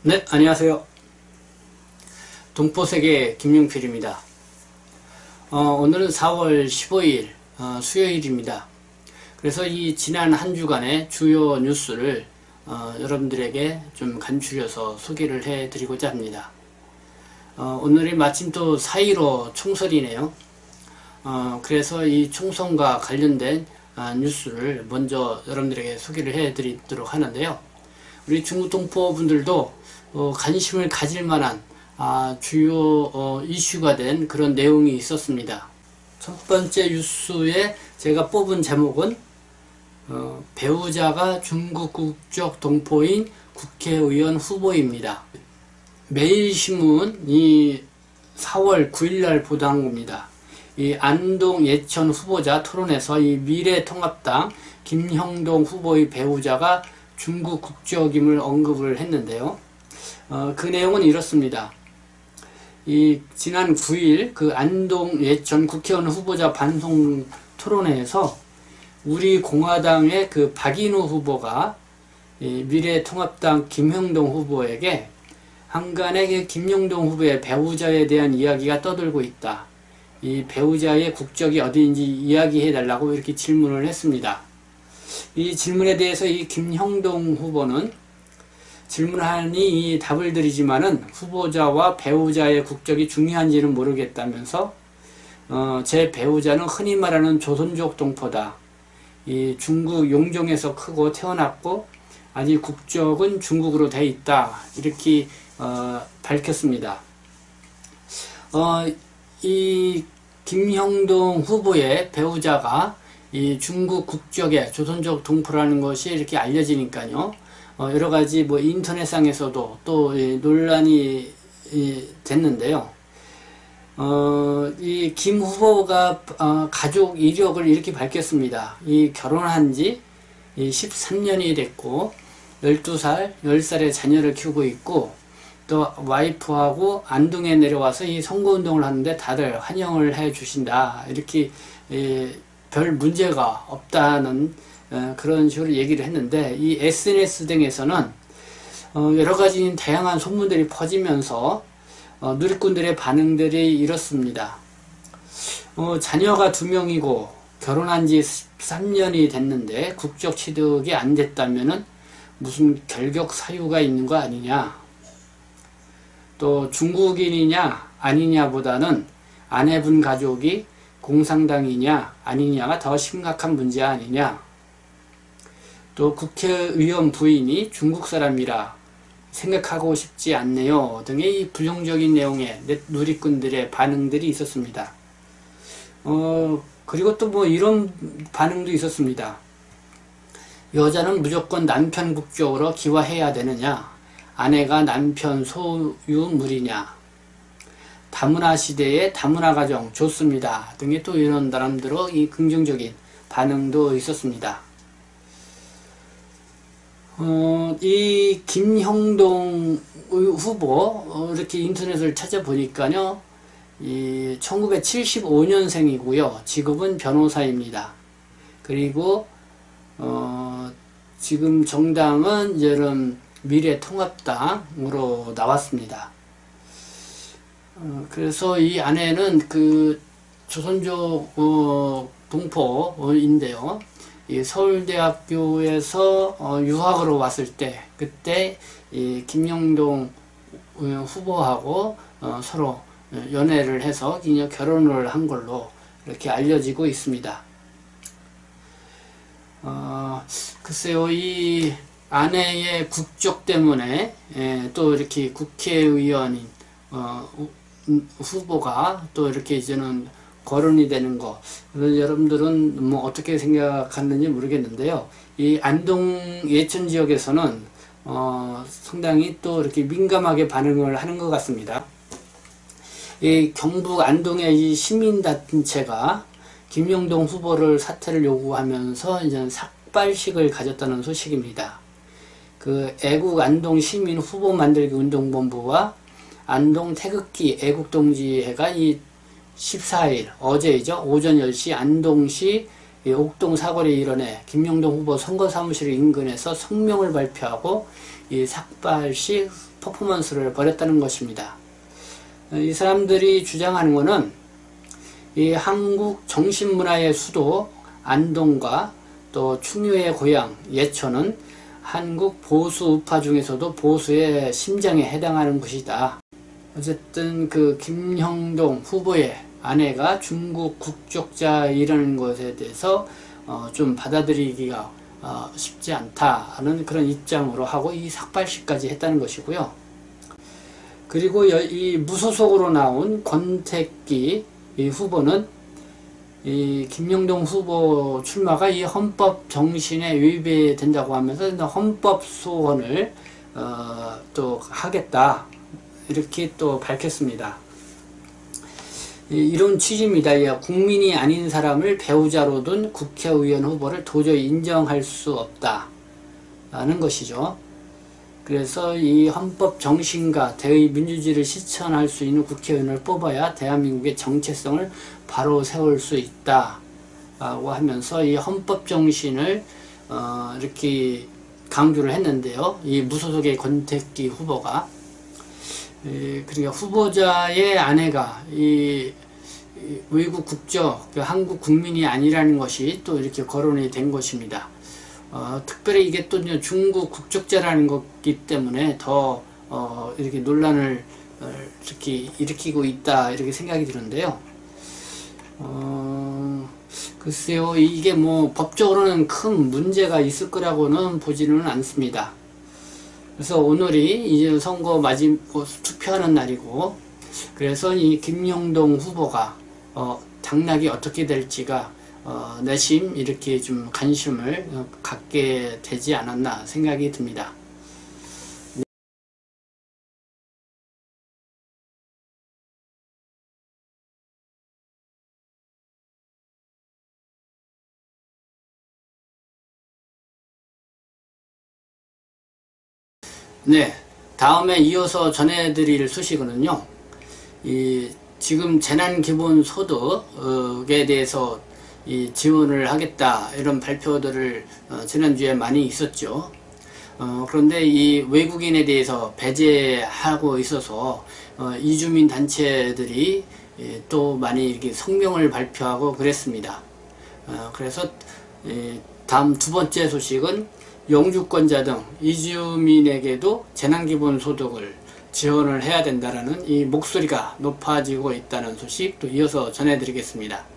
네, 안녕하세요. 동포세계 김용필입니다. 오늘은 4월 15일 수요일입니다. 그래서 이 지난 한 주간의 주요 뉴스를 여러분들에게 좀 간추려서 소개를 해드리고자 합니다. 오늘이 마침 또 4.15 총설이네요. 그래서 이 총선과 관련된 뉴스를 먼저 여러분들에게 소개를 해드리도록 하는데요. 우리 중국 동포분들도 관심을 가질 만한 주요 이슈가 된 그런 내용이 있었습니다. 첫 번째 뉴스에 제가 뽑은 제목은 배우자가 중국 국적 동포인 국회의원 후보입니다. 매일신문이 4월 9일날 보도한 겁니다. 이 안동 예천 후보자 토론에서 이 미래통합당 김형동 후보의 배우자가 중국 국적임을 언급을 했는데요. 그 내용은 이렇습니다. 이 지난 9일 그 안동 예천 국회의원 후보자 반송 토론회에서 우리 공화당의 그 박인우 후보가 미래통합당 김형동 후보에게 한간의 김형동 후보의 배우자에 대한 이야기가 떠돌고 있다. 이 배우자의 국적이 어디인지 이야기해 달라고 이렇게 질문을 했습니다. 이 질문에 대해서 이 김형동 후보는 질문하니 이 답을 드리지만은 후보자와 배우자의 국적이 중요한지는 모르겠다면서 제 배우자는 흔히 말하는 조선족 동포다. 이 중국 용종에서 크고 태어났고 아직 국적은 중국으로 돼 있다. 이렇게 밝혔습니다. 이 김형동 후보의 배우자가 이 중국 국적의 조선족 동포라는 것이 이렇게 알려지니까요. 여러 가지 뭐 인터넷상에서도 또 논란이 됐는데요. 이 김 후보가 가족 이력을 이렇게 밝혔습니다. 이 결혼한 지 13년이 됐고 12살, 10살의 자녀를 키우고 있고 또 와이프하고 안동에 내려와서 이 선거운동을 하는데 다들 환영을 해 주신다. 이렇게 별 문제가 없다는 그런 식으로 얘기를 했는데 이 SNS 등에서는 여러 가지 다양한 소문들이 퍼지면서 누리꾼들의 반응들이 이렇습니다. 자녀가 2명이고 결혼한 지 13년이 됐는데 국적 취득이 안 됐다면은 무슨 결격 사유가 있는 거 아니냐. 또 중국인이냐 아니냐보다는 아내분 가족이 공산당이냐 아니냐가 더 심각한 문제 아니냐. 또 국회의원 부인이 중국 사람이라 생각하고 싶지 않네요 등의 이 부정적인 내용의 누리꾼들의 반응들이 있었습니다. 그리고 또 뭐 이런 반응도 있었습니다. 여자는 무조건 남편 국적으로 기화해야 되느냐, 아내가 남편 소유물이냐, 다문화 시대의 다문화 가정 좋습니다 등의 또 이런 나름대로 이 긍정적인 반응도 있었습니다. 이 김형동 후보 이렇게 인터넷을 찾아보니까요, 이 1975년생이고요 직업은 변호사입니다. 그리고 지금 정당은 이제는 미래통합당으로 나왔습니다. 그래서 이 아내는 그 조선족 동포인데요. 이 서울대학교에서 유학으로 왔을 때 그때 이 김형동 후보하고 서로 연애를 해서 기녀 결혼을 한 걸로 이렇게 알려지고 있습니다. 글쎄요, 이 아내의 국적 때문에 또 이렇게 국회의원인 후보가 또 이렇게 이제는 거론이 되는 거, 여러분들은 뭐 어떻게 생각하는지 모르겠는데요. 이 안동 예천 지역에서는 상당히 또 이렇게 민감하게 반응을 하는 것 같습니다. 이 경북 안동의 이 시민단체가 김형동 후보를 사퇴를 요구하면서 이제 삭발식을 가졌다는 소식입니다. 그 애국 안동 시민 후보 만들기 운동본부와 안동 태극기 애국동지회가 이 14일 어제이죠. 오전 10시 안동시 옥동 사거리 일원에 김형동 후보 선거사무실 인근에서 성명을 발표하고 이 삭발식 퍼포먼스를 벌였다는 것입니다. 이 사람들이 주장하는 것은 이 한국 정신문화의 수도 안동과 또 충유의 고향 예천은 한국 보수 우파 중에서도 보수의 심장에 해당하는 곳이다. 어쨌든 그 김형동 후보의 아내가 중국 국적자이라는 것에 대해서 좀 받아들이기가 쉽지 않다는 그런 입장으로 하고 이 삭발식까지 했다는 것이고요. 그리고 이 무소속으로 나온 권택기 이 후보는 이 김영동 후보 출마가 이 헌법 정신에 위배된다고 하면서 헌법 소원을 또 하겠다 이렇게 또 밝혔습니다. 이런 취지입니다. 국민이 아닌 사람을 배우자로 둔 국회의원 후보를 도저히 인정할 수 없다는 것이죠. 그래서 이 헌법 정신과 대의 민주주의를 실천할 수 있는 국회의원을 뽑아야 대한민국의 정체성을 바로 세울 수 있다라고 하면서 이 헌법 정신을 이렇게 강조를 했는데요. 이 무소속의 권택기 후보가 그러니까 후보자의 아내가 이 외국 국적, 한국 국민이 아니라는 것이 또 이렇게 거론이 된 것입니다. 특별히 이게 또 중국 국적자라는 것이기 때문에 더 이렇게 논란을 이렇게 일으키고 있다 이렇게 생각이 드는데요. 글쎄요, 이게 뭐 법적으로는 큰 문제가 있을 거라고는 보지는 않습니다. 그래서 오늘이 이제 선거 투표하는 날이고, 그래서 이 김영동 후보가 당락이 어떻게 될지가 내심 이렇게 좀 관심을 갖게 되지 않았나 생각이 듭니다. 네, 다음에 이어서 전해드릴 소식은요, 지금 재난기본소득에 대해서 지원을 하겠다 이런 발표들을 지난주에 많이 있었죠. 그런데 이 외국인에 대해서 배제하고 있어서 이주민 단체들이 또 많이 이렇게 성명을 발표하고 그랬습니다. 그래서 다음 두 번째 소식은 영주권자 등 이주민에게도 재난기본소득을 지원을 해야 된다라는 이 목소리가 높아지고 있다는 소식 또 이어서 전해드리겠습니다.